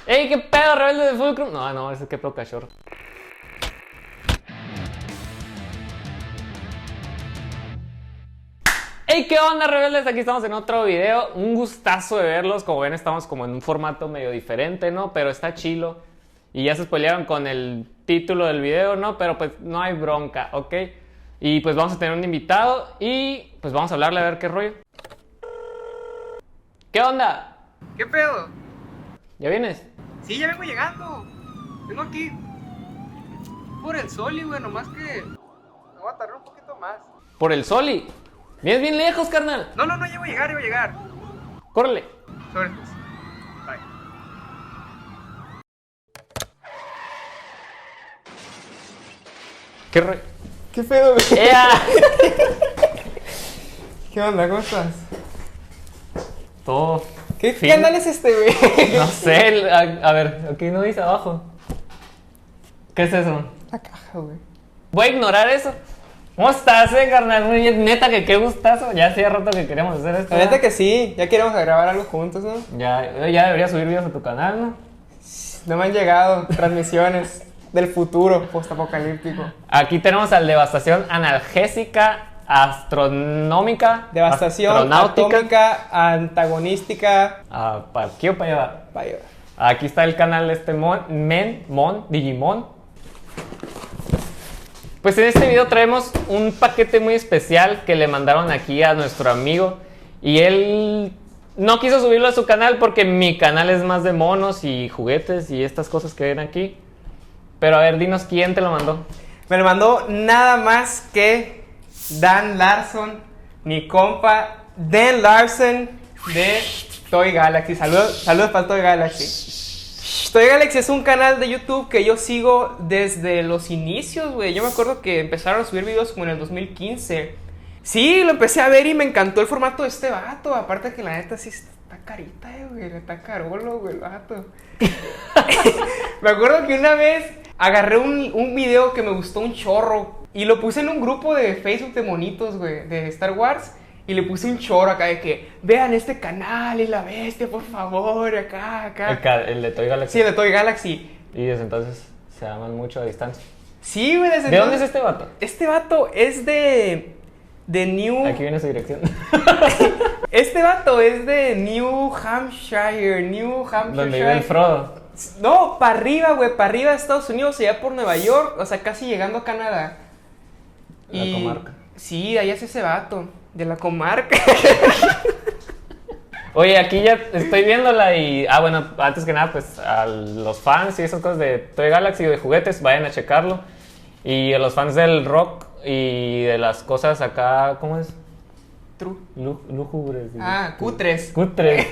¡Ey, qué pedo, rebelde de Fulcrum! No, ese es que pedo cachorro. ¡Hey! ¿Qué onda, rebeldes? Aquí estamos en otro video. Un gustazo de verlos. Como ven, estamos como en un formato medio diferente, ¿no? Pero está chilo. Y ya se spoilearon con el título del video, ¿no? Pero pues no hay bronca, ¿ok? Y pues vamos a tener un invitado y pues vamos a hablarle a ver qué rollo. ¿Qué onda? ¿Qué pedo? ¿Ya vienes? Sí, ya vengo llegando. Vengo aquí por el Soli, güey, nomás que me voy a tardar un poquito más. Por el Soli. Vienes bien lejos, carnal. No, llevo a llegar. Córrele. Sobre pues. Bye. ¿Qué rollo? ¿Qué pedo, güey? ¡Ea! ¿Qué onda? ¿Cómo estás? Todo. ¿Qué fin. canal es este, güey? No sé, a ver, aquí no dice abajo. ¿Qué es eso? La caja, güey. Voy a ignorar eso. ¿Cómo estás, carnal? Muy bien, neta, que qué gustazo. Ya hacía rato que queríamos hacer esto. La neta que sí, ya queremos grabar algo juntos, ¿no? Ya debería subir videos a tu canal, ¿no? No me han llegado transmisiones del futuro postapocalíptico. Aquí tenemos al Devastación Analgésica Astronómica. Devastación Astronáutica. atómica, antagonística. ¿Para aquí o para allá? Vaya. Aquí está el canal de este Digimon. Pues en este video traemos un paquete muy especial que le mandaron aquí a nuestro amigo. Y él no quiso subirlo a su canal porque mi canal es más de monos y juguetes y estas cosas que ven aquí. Pero a ver, dinos quién te lo mandó. Me lo mandó nada más que Dan Larson, mi compa Dan Larson de Toy Galaxy. Saludos para Toy Galaxy. Toy Galaxy es un canal de YouTube que yo sigo desde los inicios, güey. Yo me acuerdo que empezaron a subir videos como en el 2015. Sí, lo empecé a ver y me encantó el formato de este vato. Aparte que la neta sí está carita, güey. Está carolo, güey, el vato. Me acuerdo que una vez agarré un video que me gustó un chorro y lo puse en un grupo de Facebook de monitos, güey, de Star Wars. Y le puse un chorro acá de que vean este canal y la bestia, por favor, acá. El de Toy Galaxy. Sí, el de Toy Galaxy. Y desde entonces se aman mucho a distancia. Sí, güey, desde ¿De dónde entonces- es este vato? Este vato es de New... Aquí viene su dirección. Este vato es de New Hampshire. Donde vive el Frodo. No, para arriba, güey, para arriba de Estados Unidos, allá por Nueva York, o sea, casi llegando a Canadá. La comarca. Sí, ahí es ese vato, de la comarca. Oye, aquí ya estoy viéndola y... bueno, antes que nada, pues a los fans y esas cosas de Toy Galaxy o de juguetes, vayan a checarlo. Y a los fans del rock y de las cosas acá, ¿cómo es? True. Lúgubres. Cutres. Cutres.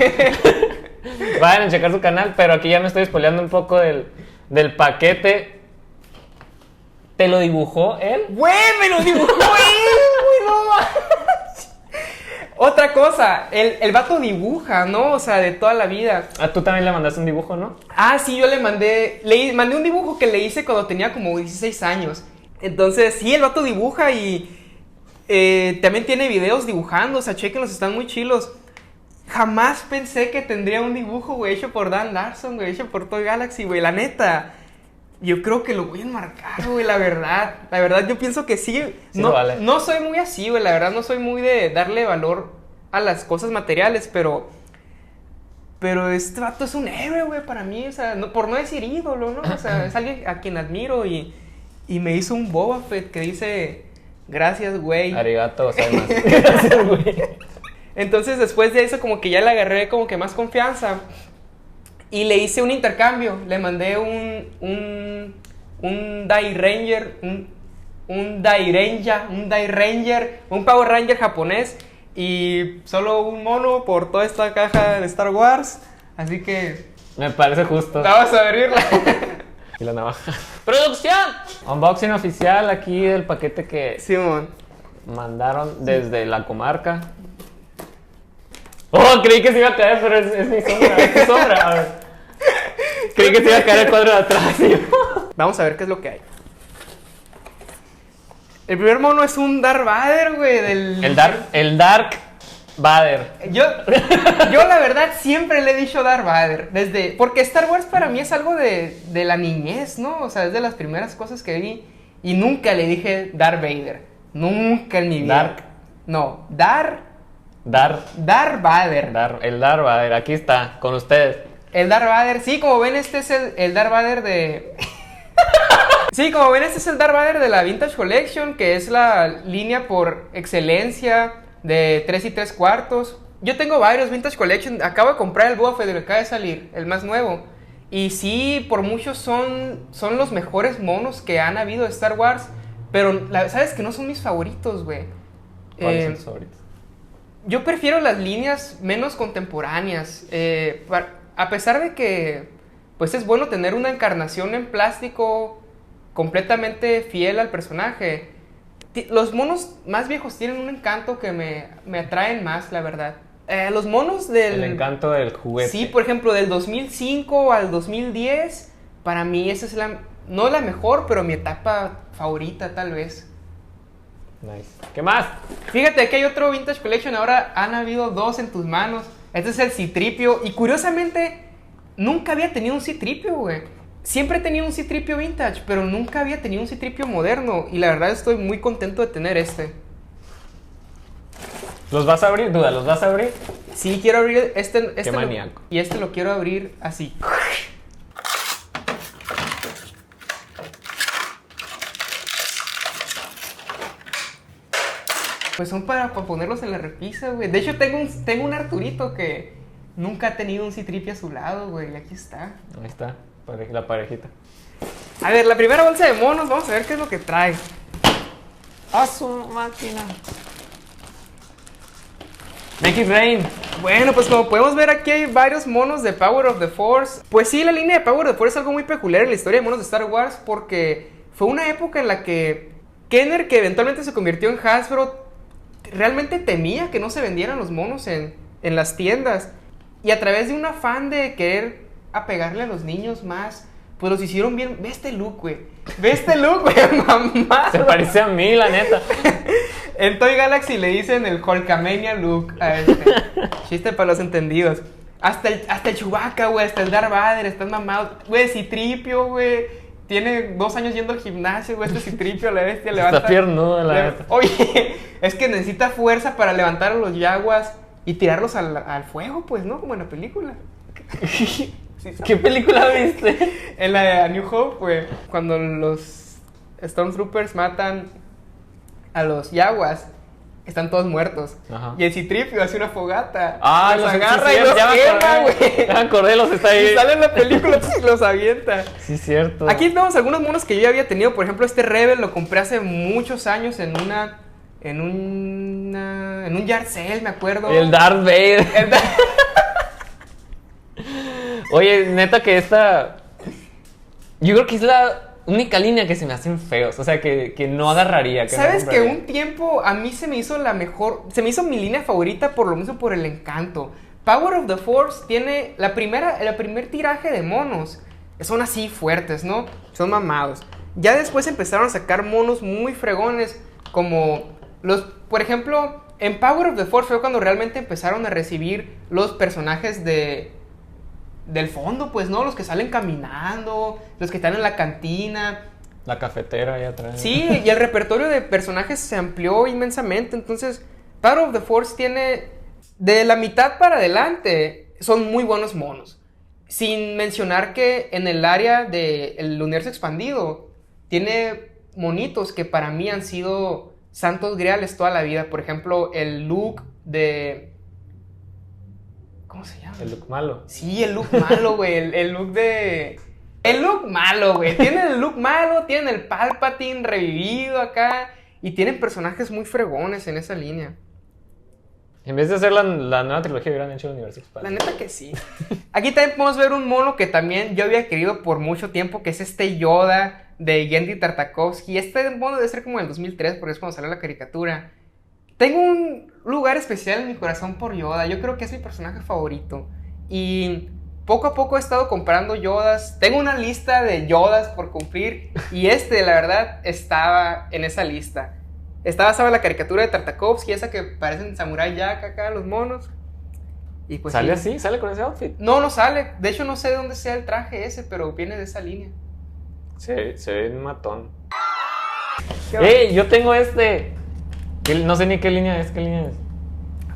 Vayan a checar su canal, pero aquí ya me estoy spoileando un poco del paquete. ¿Te lo dibujó él? Güey, me lo dibujó él, güey, no manches. Otra cosa, el vato dibuja, ¿no? O sea, de toda la vida. Tú también le mandaste un dibujo, ¿no? Sí, yo le mandé un dibujo que le hice cuando tenía como 16 años. Entonces, sí, el vato dibuja y también tiene videos dibujando, o sea, chequenlos, están muy chilos. Jamás pensé que tendría un dibujo, güey, hecho por Dan Larson, güey, hecho por Toy Galaxy, güey, la neta. Yo creo que lo voy a enmarcar, güey, la verdad. La verdad, yo pienso que sí. Sí, vale. No soy muy así, güey, la verdad, no soy muy de darle valor a las cosas materiales, pero este vato es un héroe, güey, para mí, o sea, por no decir ídolo, ¿no? O sea, es alguien a quien admiro y me hizo un Boba Fett que dice, gracias, güey. Arigato gozaimasu. Gracias, güey. Entonces, después de eso, como que ya le agarré como que más confianza y le hice un intercambio. Le mandé un Dai Ranger, un Power Ranger japonés y solo un mono por toda esta caja de Star Wars. Así que Me parece justo. vamos a abrirla. Y la navaja. ¡Producción! Unboxing oficial aquí del paquete que Simón. mandaron desde la comarca. Oh, creí que se iba a caer, pero es mi sombra. Es mi sombra. A ver. Creí que se iba a caer el cuadro de atrás. Vamos a ver qué es lo que hay. El primer mono es un Darth Vader, güey, del... El Dark Vader. Yo la verdad siempre le he dicho Darth Vader, porque Star Wars para mí es algo de la niñez, ¿no? O sea, es de las primeras cosas que vi y nunca le dije Darth Vader, nunca en mi vida. Dark. No, Darth Vader. El Darth Vader, aquí está, con ustedes. El Darth Vader, sí, como ven, este es el Darth Vader de... Sí, como ven, este es el Darth Vader de la Vintage Collection, que es la línea por excelencia de 3 3/4. Yo tengo varios Vintage Collection. Acabo de comprar el Boba Fett, que acaba de salir, el más nuevo. Y sí, por muchos son los mejores monos que han habido de Star Wars. Pero, ¿sabes que no son mis favoritos, güey? ¿Cuáles son tus favoritos? Yo prefiero las líneas menos contemporáneas. A pesar de que pues es bueno tener una encarnación en plástico completamente fiel al personaje, los monos más viejos tienen un encanto que me atraen más, la verdad. Los monos El encanto del juguete. Sí, por ejemplo, del 2005 al 2010, para mí esa es no la mejor, pero mi etapa favorita tal vez. Nice. ¿Qué más? Fíjate que hay otro Vintage Collection, ahora han habido 2 en tus manos. Este es el C-3PO y curiosamente nunca había tenido un C-3PO, güey. Siempre he tenido un C-3PO vintage, pero nunca había tenido un C-3PO moderno y la verdad estoy muy contento de tener este. ¿Los vas a abrir? Duda, ¿los vas a abrir? Sí, quiero abrir este Qué maníaco. Y este lo quiero abrir así. Pues son para ponerlos en la repisa, güey. De hecho, tengo un Arturito que nunca ha tenido un C-3PO a su lado, güey. Y aquí está. Ahí está, la parejita. A ver, la primera bolsa de monos, vamos a ver qué es lo que trae. ¡A su máquina! Make it rain. Bueno, pues como podemos ver aquí hay varios monos de Power of the Force. Pues sí, la línea de Power of the Force es algo muy peculiar en la historia de monos de Star Wars porque fue una época en la que Kenner, que eventualmente se convirtió en Hasbro, realmente temía que no se vendieran los monos en las tiendas. Y a través de un afán de querer apegarle a los niños más, pues los hicieron bien. Ve este look, güey. Mamá. Se parece a mí, la neta. En Toy Galaxy le dicen el Hulkamania look a este. Chiste para los entendidos. Hasta el Chewbacca, güey. Hasta el Darth Vader. Están mamados. Güey, C-3PO, güey. Tiene 2 años yendo al gimnasio, güey. Este C-3PO, la bestia, levanta. Está piernudo, la neta. Oye, es que necesita fuerza para levantar a los yaguas y tirarlos al fuego, pues, ¿no? Como en la película. Sí, ¿qué película viste? En la de A New Hope, güey. Cuando los Stormtroopers matan a los yaguas, están todos muertos. Ajá. Y el C-3PO hace una fogata. Los agarra sí, y los quema, güey. Ya me acordé, los está ahí. Y sale en la película y los avienta. Sí, cierto. Aquí vemos algunos monos que yo ya había tenido. Por ejemplo, este Rebel lo compré hace muchos años en un yard sale, me acuerdo. El Darth Vader. Oye, neta que esta... Yo creo que es la única línea que se me hacen feos. O sea, que no agarraría. ¿Sabes no que un tiempo a mí se me hizo la mejor... Se me hizo mi línea favorita por lo mismo, por el encanto. Power of the Force tiene el primer tiraje de monos. Son así fuertes, ¿no? Son mamados. Ya después empezaron a sacar monos muy fregones como por ejemplo, en Power of the Force fue cuando realmente empezaron a recibir los personajes del fondo, pues, ¿no? Los que salen caminando, los que están en la cantina. La cafetera ahí atrás. Sí, y el repertorio de personajes se amplió inmensamente. Entonces, Power of the Force tiene... De la mitad para adelante, son muy buenos monos. Sin mencionar que en el área del universo expandido, tiene monitos que para mí han sido santos griales toda la vida. Por ejemplo, el Luke de... ¿Cómo se llama? El look malo. Sí, el look malo, güey. El look de... El look malo, güey. Tienen el look malo, tienen el Palpatine revivido acá. Y tienen personajes muy fregones en esa línea. En vez de hacer la nueva trilogía, hubieran hecho el universo expandido. La neta que sí. Aquí también podemos ver un mono que también yo había querido por mucho tiempo, que es este Yoda de Genndy Tartakovsky. Este mono debe ser como el 2003, porque es cuando salió la caricatura. Tengo un lugar especial en mi corazón por Yoda. Yo creo que es mi personaje favorito. Y poco a poco he estado comprando Yodas. Tengo una lista de Yodas por cumplir. Y la verdad, estaba en esa lista. Está basado en la caricatura de Tartakovsky, esa que parecen Samurai Jack acá, los monos. Y pues ¿Sale sí. así? ¿Sale con ese outfit? No, no sale. De hecho, no sé de dónde sea el traje ese, pero viene de esa línea. Se ve un matón. ¿Qué va? Yo tengo este. No sé ni qué línea es.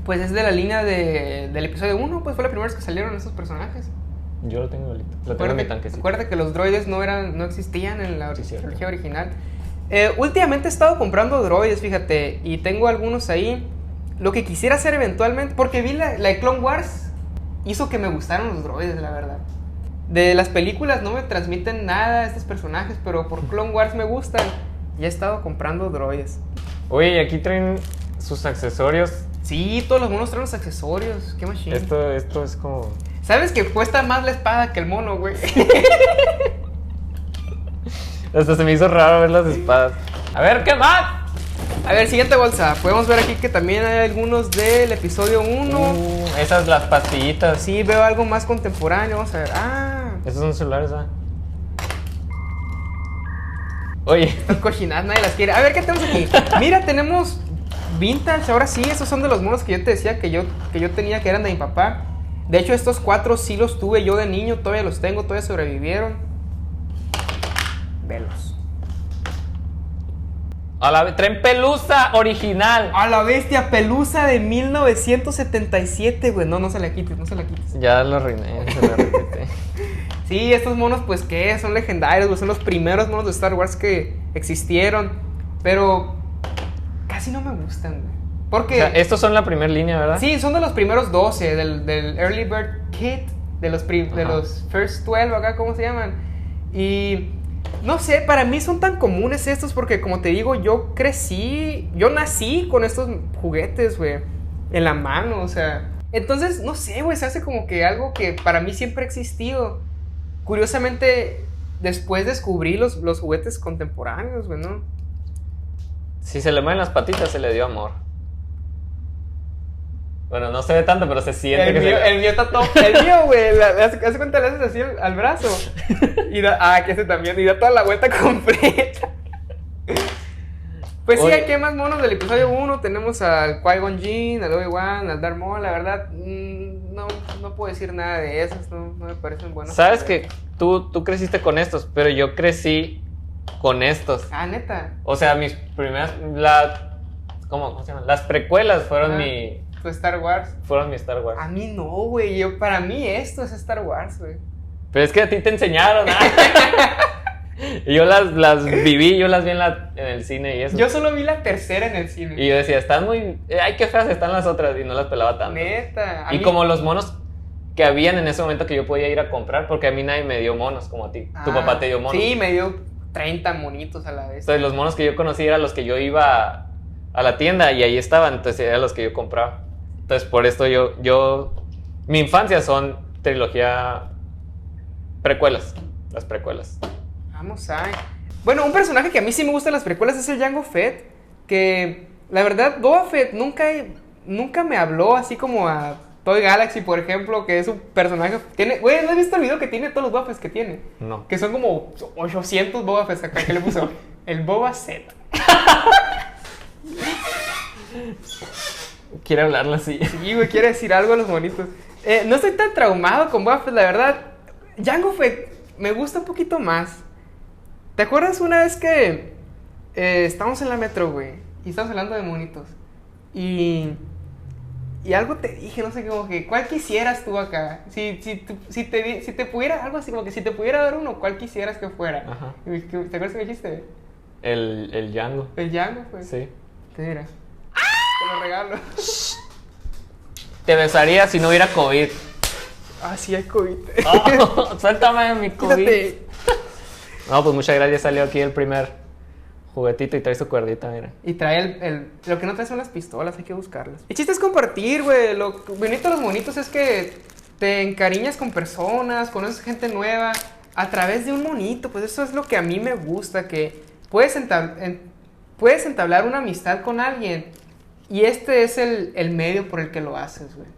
Pues es de la línea del episodio 1, pues fue la primera vez que salieron esos personajes. Yo lo tengo ahorita. Lo tengo en mi tanquecito. Recuerda que los droides no existían en la Sí, cierto. trilogía original. Últimamente he estado comprando droides, fíjate, y tengo algunos ahí. Lo que quisiera hacer eventualmente, porque vi la de Clone Wars, hizo que me gustaran los droides, la verdad. De las películas no me transmiten nada estos personajes, pero por Clone Wars me gustan. Y he estado comprando droides. Oye, y aquí traen sus accesorios. Sí, todos los monos traen los accesorios. Qué machine. Esto es como... ¿Sabes que cuesta más la espada que el mono, güey? Hasta se me hizo raro ver las espadas. A ver, ¿qué más? A ver, siguiente bolsa. Podemos ver aquí que también hay algunos del episodio 1. Esas las pastillitas. Sí, veo algo más contemporáneo. Vamos a ver. Esos son celulares, Oye. Estas cochinadas nadie las quiere. A ver, ¿qué tenemos aquí? Mira, tenemos vintage. Ahora sí, esos son de los monos que yo te decía que yo tenía, que eran de mi papá. De hecho, estos 4 sí los tuve yo de niño. Todavía los tengo, todavía sobrevivieron. Velos. Traen pelusa original. A la bestia, pelusa de 1977, güey. No se la quites, no se la quites. Ya lo arruiné, se la repite. Sí, estos monos, pues, ¿qué? Son legendarios, güey. Son los primeros monos de Star Wars que existieron. Pero casi no me gustan, güey. Porque... O sea, estos son la primera línea, ¿verdad? Sí, son de los primeros 12, del Early Bird Kit, de los First 12, acá, ¿cómo se llaman? Y... no sé, para mí son tan comunes estos porque, como te digo, yo nací con estos juguetes, güey, en la mano, o sea. Entonces, no sé, güey, se hace como que algo que para mí siempre ha existido. Curiosamente, después descubrí los juguetes contemporáneos, güey, ¿no? Si se le mueven las patitas, se le dio amor. Bueno, no se ve tanto, pero se siente El mío está todo. El mío, güey, hace cuenta, le haces así al brazo. Y que ese también, y da toda la vuelta completa. Pues sí, Oye. ¿qué más monos del episodio 1? Tenemos al Qui-Gon Jinn, al Obi-Wan, al Darth Maul. La verdad, no puedo decir nada de esos, no me parecen buenos. Sabes que tú creciste con estos, pero yo crecí con estos. Neta. O sea, mis primeras... ¿Cómo se llama? Las precuelas fueron ¿Tu Star Wars? Fueron mi Star Wars. A mí no, güey. Para mí esto es Star Wars, güey. Pero es que a ti te enseñaron, Y yo las viví, yo las vi en el cine y eso. Yo solo vi la tercera en el cine. Y yo decía, están muy... ay, qué feas están las otras, y no las pelaba tanto. Neta. Y como los monos que habían en ese momento que yo podía ir a comprar, porque a mí nadie me dio monos como a ti. Tu papá te dio monos. Sí, me dio 30 monitos a la vez. Entonces los monos que yo conocí eran los que yo iba a la tienda y ahí estaban, entonces eran los que yo compraba. Entonces por esto mi infancia son trilogía precuelas, las precuelas. Vamos a... Bueno, un personaje que a mí sí me gusta en las precuelas es el Jango Fett, que la verdad Boba Fett nunca me habló así como a Toy Galaxy, por ejemplo, que es un personaje... Güey, ¿no has visto el video que tiene todos los Boba Fett que tiene? No. Que son como 800 Boba Fett acá, que le puso el Boba Z. Quiere hablarlo así. Sí, güey, quiere decir algo a los monitos. No estoy tan traumado con Boba Fett, la verdad. Jango Fett me gusta un poquito más. ¿Te acuerdas una vez que estábamos en la metro, güey? Y estábamos hablando de monitos. Y algo te dije, no sé, como que, ¿cuál quisieras tú acá? Si te pudiera, algo así, como que si te pudiera dar uno, ¿cuál quisieras que fuera? Ajá. ¿Te acuerdas que me dijiste? El Django. El Jango, pues. Sí. Te dirás. Te lo regalo. Te besaría si no hubiera COVID. Sí hay COVID. Oh, suéltame mi COVID. Quítate. No, pues muchas gracias. Salió aquí el primer juguetito y trae su cuerdita, mira. Y trae lo que no trae son las pistolas, hay que buscarlas. El chiste es compartir, güey. Lo bonito de los monitos es que te encariñas con personas, conoces gente nueva a través de un monito. Pues eso es lo que a mí me gusta, que puedes entablar una amistad con alguien y este es el medio por el que lo haces, güey.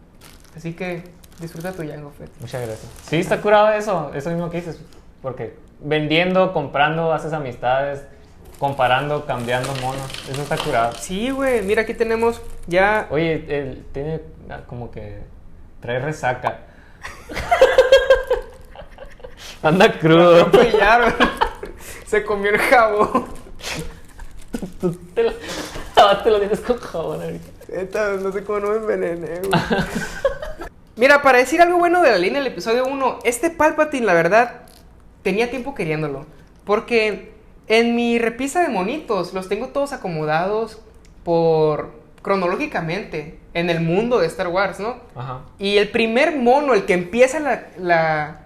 Así que disfruta tu Jango Fett. Muchas gracias. Sí, está curado eso mismo que dices. Porque vendiendo, comprando, haces amistades. comparando, cambiando monos. Eso está curado. Sí, güey. Mira, aquí tenemos ya... Oye, él tiene como que trae resaca. Anda crudo. Lo pillaron. Se comió el jabón. Tú te lo tienes con jabón ahorita. No sé cómo no me envenené, güey. Mira, para decir algo bueno de la línea del episodio 1, este Palpatine, la verdad, tenía tiempo queriéndolo. Porque en mi repisa de monitos los tengo todos acomodados cronológicamente en el mundo de Star Wars, ¿no? Ajá. Y el primer mono, el que empieza la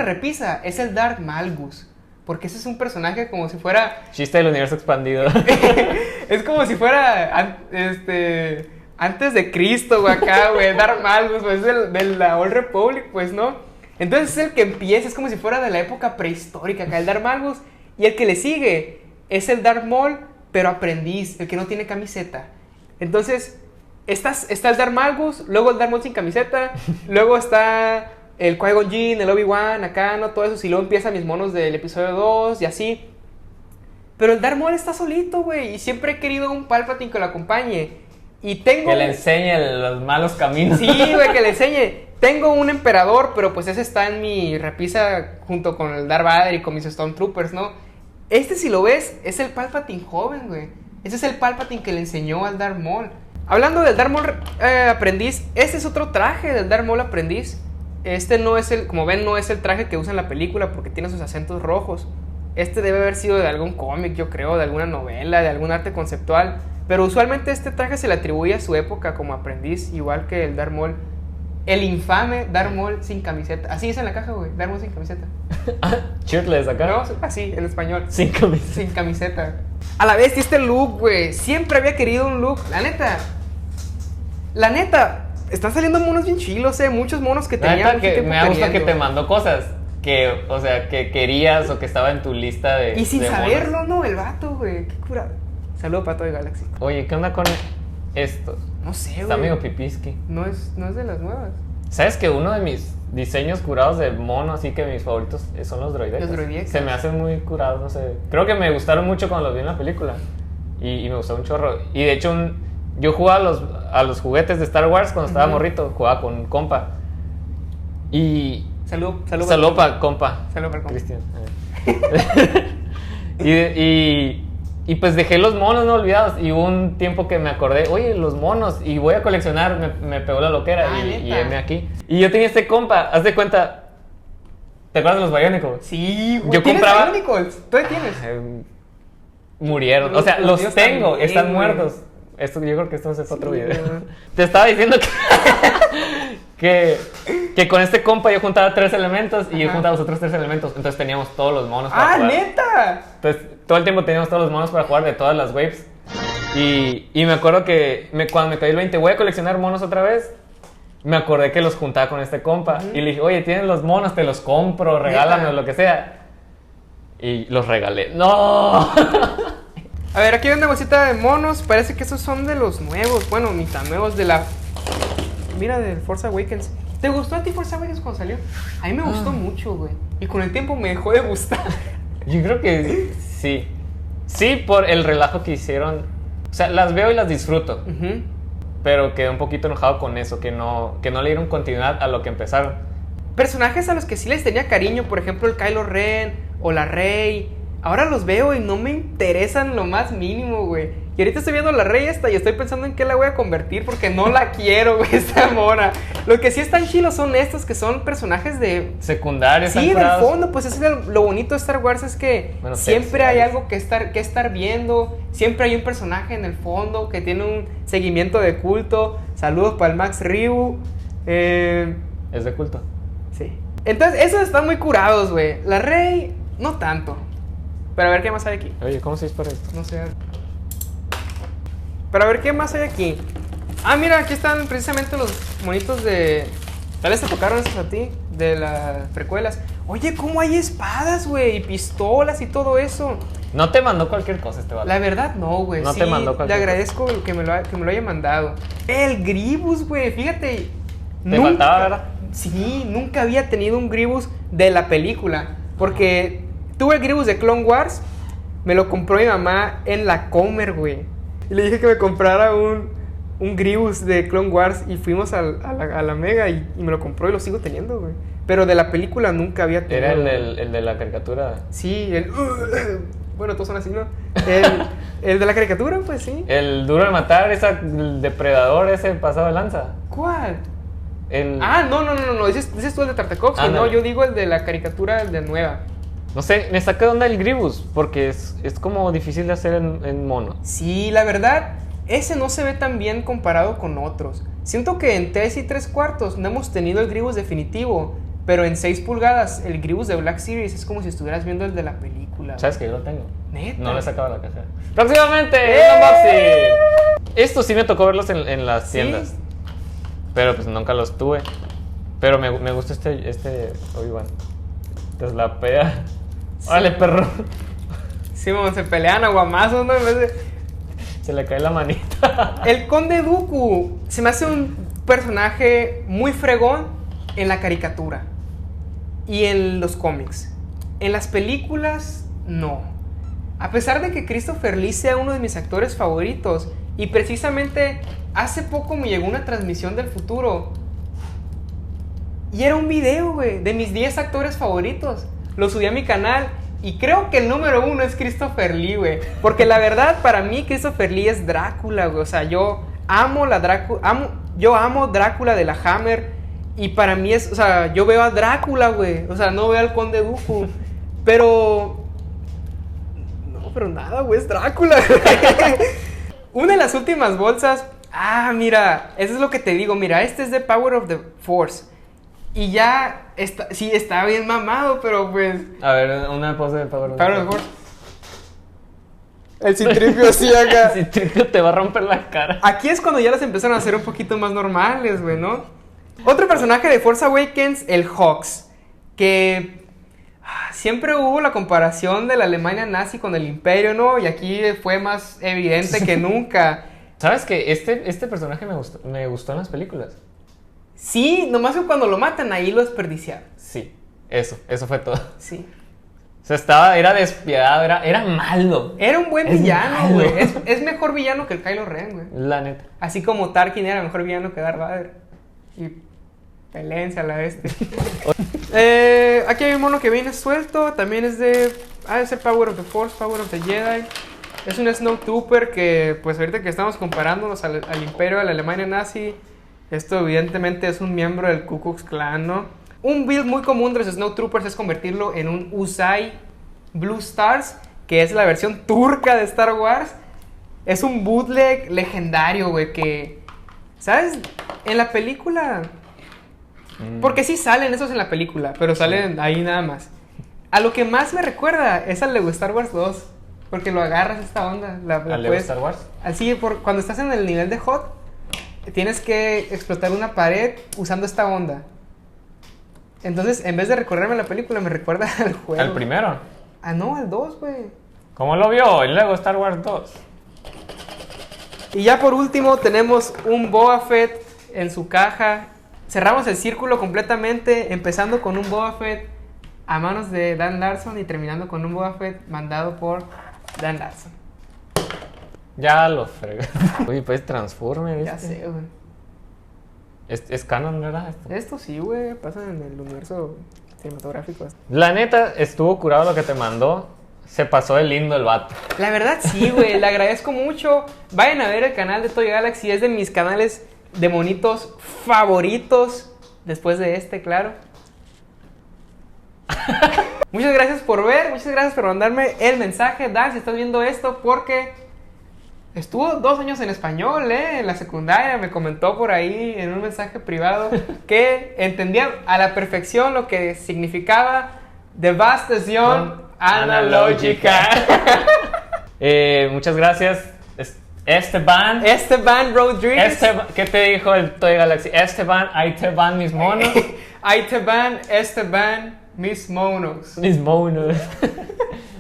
repisa, es el Darth Malgus. Porque ese es un personaje como si fuera... Chiste del universo expandido. Es como si fuera antes de Cristo, güey, acá, güey. Darth Malgus, pues es de la Old Republic, pues, ¿no? Entonces es el que empieza, es como si fuera de la época prehistórica acá, el Darth Malgus. Y el que le sigue es el Darth Maul, pero aprendiz, el que no tiene camiseta. Entonces, está el Darth Malgus, luego el Darth Maul sin camiseta, luego está el Qui-Gon Jinn, el Obi-Wan, acá, ¿no? Todo eso, y luego empiezan mis monos del episodio 2 y así. Pero el Darth Maul está solito, güey, y siempre he querido un Palpatine que lo acompañe. Y tengo... Que le enseñe los malos caminos. Sí, güey, que le enseñe. Tengo un emperador, pero pues ese está en mi repisa junto con el Darth Vader y con mis Stormtroopers, ¿no? Este, si lo ves, es el Palpatine joven, güey. Ese es el Palpatine que le enseñó al Darth Maul. Hablando del Darth Maul aprendiz, este es otro traje del Darth Maul aprendiz. Este no es como ven, no es el traje que usa en la película porque tiene sus acentos rojos. Este debe haber sido de algún cómic, yo creo, de alguna novela, de algún arte conceptual. Pero usualmente este traje se le atribuye a su época como aprendiz, igual que el Darth Maul. El infame Darth Maul sin camiseta. Así es en la caja, güey. Darth Maul sin camiseta. Shirtless acá. No, así, en español. Sin camiseta. Sin camiseta. A la vez, este look, güey. Siempre había querido un look. La neta, están saliendo monos bien chilos, muchos monos que tenía mucho tiempo me gusta que queriendo. te mandó cosas que, o sea, que querías o que estaba en tu lista de... Y sin de saberlo, monos. ¿no? El vato, güey. Qué cura. Saludos para todo el Galaxy. Oye, ¿qué onda con estos? No sé, güey. Está medio pipisqui. No es de las nuevas. ¿Sabes que uno de mis diseños curados de mono, así que mis favoritos son los droidekas? Los droidekas. Se me hacen muy curados, no sé. Creo que me gustaron mucho cuando los vi en la película. Y me gustó un chorro. Y de hecho, yo jugaba a los juguetes de Star Wars cuando estaba morrito. Jugaba con un compa. Y... Salud para compa. Salud para compa. Cristian. Y pues dejé los monos no olvidados. Y hubo un tiempo que me acordé, oye, los monos, y voy a coleccionar. Me pegó la loquera y heme aquí. Y yo tenía este compa, haz de cuenta. ¿Te acuerdas de los Bionicles? Sí, güey. Yo ¿Tienes compraba. Bionicles? ¿Tú tienes? Murieron. O sea, los tengo, también, están muertos. Esto, yo creo que esto es otro video. Te estaba diciendo que con este compa yo juntaba 3 elementos y yo juntaba los otros 3 elementos. Entonces teníamos todos los monos para jugar. ¡Neta! Entonces todo el tiempo teníamos todos los monos para jugar de todas las waves. Y me acuerdo que cuando me caí el 20, voy a coleccionar monos otra vez. Me acordé que los juntaba con este compa. Y le dije, oye, tienes los monos, te los compro, regálame o lo que sea. Y los regalé. ¡No! A ver, aquí hay una bolsita de monos. Parece que esos son de los nuevos. Bueno, ni tan nuevos, de la... Mira, del Force Awakens. ¿Te gustó a ti Force Awakens cuando salió? A mí me gustó mucho, güey. Y con el tiempo me dejó de gustar. Yo creo que sí. Sí, por el relajo que hicieron. O sea, las veo y las disfruto. Pero quedé un poquito enojado con eso, que no le dieron continuidad a lo que empezaron. Personajes a los que sí les tenía cariño, por ejemplo el Kylo Ren o la Rey. Ahora los veo y no me interesan lo más mínimo, güey. Y ahorita estoy viendo la Rey esta y estoy pensando en qué la voy a convertir porque no la quiero, güey, esta mona. Lo que sí están chilos son estos que son personajes de... secundarios. Sí, del fondo, pues es lo bonito de Star Wars es que siempre hay algo que estar viendo. Siempre hay un personaje en el fondo que tiene un seguimiento de culto. Saludos para el Max Ribu. Es de culto. Sí. Entonces, esos están muy curados, güey. La Rey, no tanto. Pero a ver qué más hay aquí. Oye, ¿cómo se dispara esto? No sé. Pero a ver qué más hay aquí. Ah, mira, aquí están precisamente los monitos de... Tal vez te tocaron esos a ti, de las precuelas. Oye, ¿cómo hay espadas, güey? Y pistolas y todo eso. No te mandó cualquier cosa este vato. La verdad, no, güey. No sí, te mandó cualquier cosa. Le agradezco que me lo haya mandado. El Grievous, güey, fíjate. Te faltaba, ¿verdad? Sí, nunca había tenido un Grievous de la película. Porque tuve el Gribus de Clone Wars, me lo compró mi mamá en la Comer, güey. Y le dije que me comprara un Gribus de Clone Wars y fuimos a la Mega y me lo compró y lo sigo teniendo, güey. Pero de la película nunca había tenido. Era el de la caricatura. Sí, bueno, todos son así, ¿no? El de la caricatura, pues sí. El Duro de Matar, el depredador ese pasado de lanza. ¿Cuál? El... No. Ese es tú el de Tartakovsky, no, yo digo el de la caricatura, el de nueva. No sé, me saca de onda el Gribus, porque es como difícil de hacer en mono. Sí, la verdad, ese no se ve tan bien comparado con otros. Siento que en 3 3/4 no hemos tenido el Gribus definitivo, pero en 6 pulgadas, el Gribus de Black Series es como si estuvieras viendo el de la película. ¿Sabes que yo lo tengo? ¿Neta? No le sacaba la caja. ¡Próximamente! ¡Un unboxing! Esto sí me tocó verlos en las tiendas. ¿Sí? Pero pues nunca los tuve. Pero me gusta este Obi-Wan. Te la pea. Sí. ¡Órale, perro! Sí, se pelean a guamazos, ¿no? En vez de... Se le cae la manita. El Conde Dooku se me hace un personaje muy fregón en la caricatura y en los cómics. En las películas, no. A pesar de que Christopher Lee sea uno de mis actores favoritos, y precisamente hace poco me llegó una transmisión del futuro y era un video, güey, de mis 10 actores favoritos. Lo subí a mi canal y creo que el número 1 es Christopher Lee, güey. Porque la verdad, para mí, Christopher Lee es Drácula, güey. O sea, yo amo Drácula de la Hammer. Y para mí es, o sea, yo veo a Drácula, güey. O sea, no veo al Conde Dooku. Pero... no, pero nada, güey, es Drácula. Una de las últimas bolsas... ah, mira, eso es lo que te digo. Mira, este es de Power of the Force. Y ya, sí, está bien mamado, pero pues... A ver, una pose de Power of the Force. El Citripio sí acá. El Citripio te va a romper la cara. Aquí es cuando ya las empezaron a hacer un poquito más normales, güey, ¿no? Otro personaje de Force Awakens, el Hux, que siempre hubo la comparación de la Alemania nazi con el Imperio, ¿no? Y aquí fue más evidente que nunca. ¿Sabes qué? Este personaje me gustó en las películas. Sí, nomás que cuando lo matan ahí lo desperdiciaron. Sí, eso fue todo. Sí. O sea, era despiadado, era malo. Era un buen villano, güey. Es mejor villano que el Kylo Ren, güey. La neta. Así como Tarkin era mejor villano que Darth Vader. Y peleense a la bestia. Aquí hay un mono que viene suelto. También es de... es el Power of the Force, Power of the Jedi. Es un Snowtrooper que, pues ahorita que estamos comparándonos al Imperio, a la Alemania nazi, esto evidentemente es un miembro del Ku Klux Klan, ¿no? Un build muy común de los Snowtroopers es convertirlo en un Usai Blue Stars, que es la versión turca de Star Wars. Es un bootleg legendario, güey, que... ¿sabes? En la película... porque sí salen esos en la película, pero salen ahí nada más. A lo que más me recuerda es al Lego Star Wars 2, porque lo agarras esta onda. ¿Al Lego Star Wars? Así, cuando estás en el nivel de Hot, tienes que explotar una pared usando esta onda. Entonces, en vez de recordarme la película, me recuerda al juego. ¿Al primero? Ah, no, al 2, güey. ¿Cómo lo vio? El Lego Star Wars 2. Y ya por último tenemos un Boba Fett en su caja. Cerramos el círculo completamente, empezando con un Boba Fett a manos de Dan Larson y terminando con un Boba Fett mandado por Dan Larson. Ya lo fregué. Oye, pues Transformer. Ya sé, güey. Es canon, ¿verdad? Esto sí, güey, pasa en el universo cinematográfico. La neta, estuvo curado lo que te mandó. Se pasó de lindo el vato. La verdad sí, güey, le agradezco mucho. Vayan a ver el canal de Toy Galaxy, es de mis canales de monitos favoritos. Después de este, claro. Muchas gracias por ver, muchas gracias por mandarme el mensaje. Dan, si estás viendo esto, porque... estuvo 2 años en español, en la secundaria. Me comentó por ahí en un mensaje privado que entendía a la perfección lo que significaba devastación analógica. Muchas gracias, Esteban Rodríguez. ¿Qué te dijo el Toy Galaxy? Esteban, ahí te van mis monos. Ahí te van, Esteban, mis monos. Mis monos.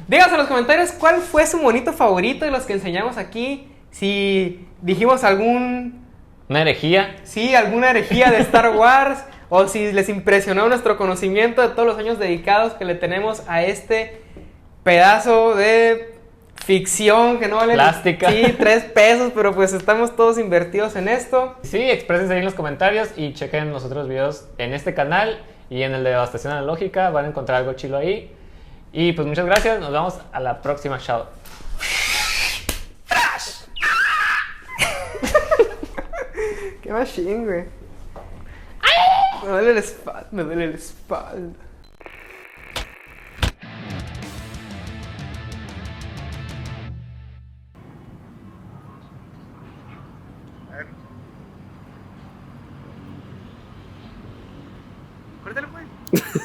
Díganos en los comentarios cuál fue su monito favorito de los que enseñamos aquí. Si dijimos ¿Una herejía? Sí, alguna herejía de Star Wars. O si les impresionó nuestro conocimiento de todos los años dedicados que le tenemos a este pedazo de ficción que no vale Plástica. Sí, 3 pesos, pero pues estamos todos invertidos en esto. Sí, exprésense ahí en los comentarios y chequen los otros videos en este canal y en el de Devastación Analógica. Van a encontrar algo chilo ahí. Y pues muchas gracias. Nos vemos a la próxima. Chao. Qué machín, güey. Me duele la espalda, me duele la espalda. A ver. Córtalo, pues.